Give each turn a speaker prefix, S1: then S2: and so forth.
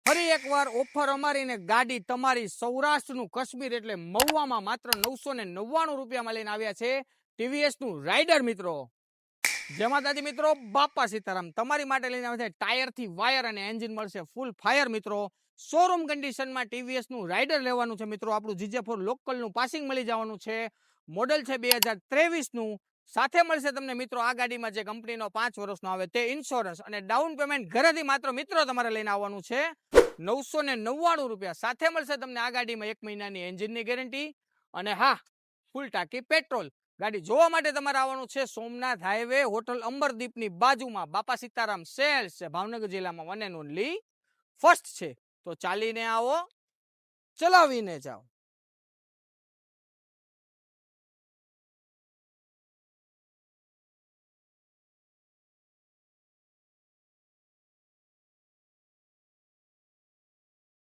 S1: ફરી એકવાર ઓફર અમારી ને ગાડી તમારી સૌરાષ્ટ્રનું કાશ્મીર એટલે મહુવામાં માત્ર 999 રૂપિયામાં લઈને આવ્યા છે ટીવીએસ નું રાઇડર મિત્રો. જેમાં દાદી મિત્રો બાપા સીતારામ તમારી માટે લઈને આવે છે ટાયર થી વાયર અને એન્જિન મળશે ફૂલ ફાયર મિત્રો. શોરૂમ કન્ડિશનમાં ટીવીએસ નું રાઇડર લેવાનું છે મિત્રો. આપણું જીજે4 લોકલ નું પાસિંગ મળી જવાનું છે. મોડેલ છે 2023 નું. સાથે મળશે તમને મિત્રો આ ગાડીમાં જે કંપનીનો 5 વર્ષનો આવે તે ઇન્સ્યોરન્સ અને ડાઉન પેમેન્ટ ઘરેથી માત્ર મિત્રો તમારે લઈને આવવાનું છે 999 રૂપિયા. સાથે મળશે તમને આ ગાડીમાં 1 મહિનાની એન્જિનની ગેરંટી અને હા ફૂલ ટાંકી પેટ્રોલ. ગાડી જોવા માટે તમારે આવવાનું છે સોમનાથ હાઈવે હોટલ અંબરદીપની બાજુમાં. બાપા સીતારામ સેલ્સ છે ભાવનગર જિલ્લામાં 1 and only ફર્સ્ટ છે. તો ચાલીને આવો, ચલાવીને જાઓ.